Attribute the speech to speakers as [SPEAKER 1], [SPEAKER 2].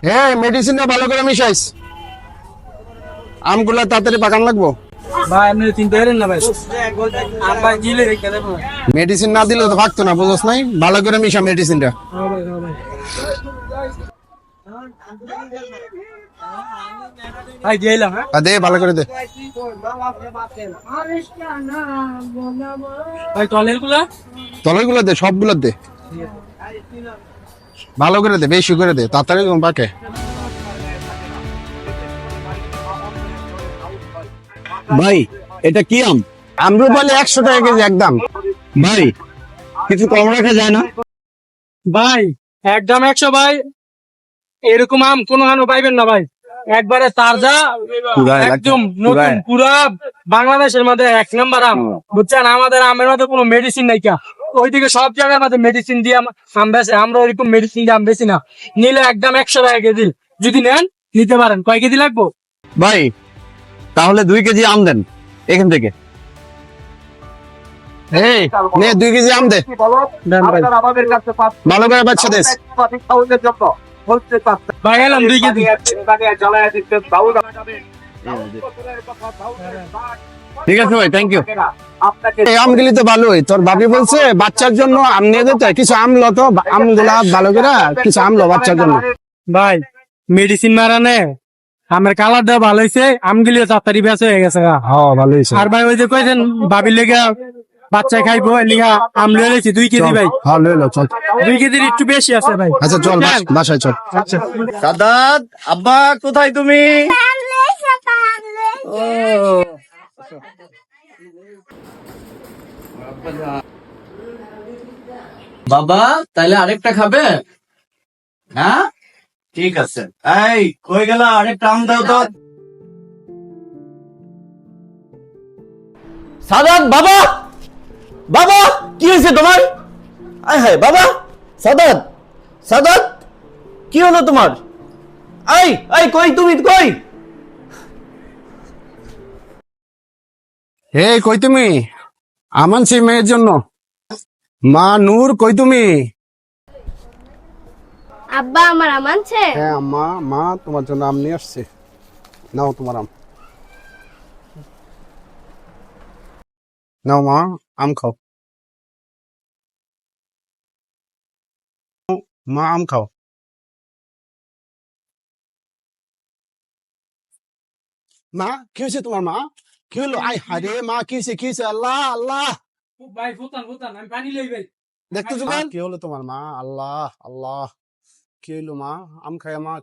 [SPEAKER 1] হ্যাঁ, মেডিসিনটা ভালো করে মিশাইস। আমগুলা তাড়াতাড়ি পাকান লাগবো।
[SPEAKER 2] ভাই আপনি চিন্তা করেন না ভাই, আম ভাই গিলে রেখে দেবো।
[SPEAKER 1] মেডিসিন না দিলে তো পাকতো না, বুঝছ নাই? ভালো করে মিশা মেডিসিনটা।
[SPEAKER 2] ভাই দিয়ে এলাম। হ্যাঁ
[SPEAKER 1] দে, ভালো করে দে।
[SPEAKER 2] ভাই টলের গুলা
[SPEAKER 1] তলের গুলো দে, সবগুলো দে, ভালো করে দে, বেশি করে দে, তাড়াতাড়ি পাকে।
[SPEAKER 3] ভাই এটা কি আম?
[SPEAKER 1] আমরুপালি 100 টাকা কেজি একদম।
[SPEAKER 3] ভাই কিছু কম রাখা যায় না?
[SPEAKER 2] ভাই একদম 100 ভাই, এরকম আম কোনো হানো পাইবেন না ভাই, একবারে তাজা, একদম নতুন, পুরা বাংলাদেশের মধ্যে 1 নাম্বার আম। বুঝছেন, আমাদের আমের মধ্যে কোনো মেডিসিন নাই কা, ওইদিকে সব জায়গার মধ্যে মেডিসিন দিয়ে আম বেচে, আমরা ওইরকম মেডিসিন দিয়ে আম বেশি না। নিলে একদম 100 টাকা কেজি, যদি নেন নিতে পারেন। কয় কেজি লাগবো?
[SPEAKER 3] ভাই তাহলে 2 কেজি আম দেন এখান থেকে।
[SPEAKER 1] এই নে 2 কেজি আম দে, ভালো করে বাচ্চা দেস।
[SPEAKER 2] ভাই এলাম 2 কেজি।
[SPEAKER 3] ঠিক আছে ভাই, থ্যাংক ইউ।
[SPEAKER 1] এই আমগুলি তো ভালোই, তোর ভাবি বলছে বাচ্চার জন্য আম নিয়ে যেতে, কিছু আম লো তো, আমগুলা ভালো করে কিছু আম লো বাচ্চার জন্য।
[SPEAKER 2] ভাই মেডিসিন মারানে আমের কালারটা ভালো হয়েছে, আমগুলিও তাড়াতাড়ি বেঁচে হয়ে গেছে।
[SPEAKER 1] হ্যাঁ, ভালো হয়েছে।
[SPEAKER 2] আর ভাই ওই যে কইছেন ভাবির লেগে বাচ্চা খাইবো, লিগা আম লয়ে লইছি 2 কেজি ভাই।
[SPEAKER 1] হ্যাঁ, লই লো, চল।
[SPEAKER 2] 2 কেজির একটু বেশি আছে ভাই।
[SPEAKER 1] আচ্ছা চল, বাসায় চল।
[SPEAKER 2] আচ্ছা
[SPEAKER 3] সাদাত আব্বা কোথায় তুমি? ও বাবা তাইলে আরেকটা খাবে? হ্যাঁ ঠিক আছে। এই কই গেল, আরেকটা আম দাও তো। সাদাত বাবা, বাবা কি হয়েছে তোমার? আয় হায় বাবা, সাদাত, সাদাত কি হলো তোমার? আই আই কই তুমি, কই?
[SPEAKER 1] হে, কই তুমি? আমানছি মেয়ের জন্য। মা নূর, কই তুমি?
[SPEAKER 4] আব্বা আমার আম আনছে।
[SPEAKER 1] হ্যাঁ আম্মা, মা তোমার জন্য আম নিয়ে আসছে। নাও তোমার আম, নাও মা, আম খাও। মা আম খাও। মা কি হয়েছে তোমার? মা কি হলো? আই হারে মা, কি হয়েছে, কি হয়েছে? আল্লাহ আল্লাহ,
[SPEAKER 2] ভাই ফুটান ফুটান, আমি পানি লই ভাই।
[SPEAKER 1] দেখতেছো? কি হলো তোমার? মা, আল্লাহ আল্লাহ, কি হলো মা? আম খায় মা?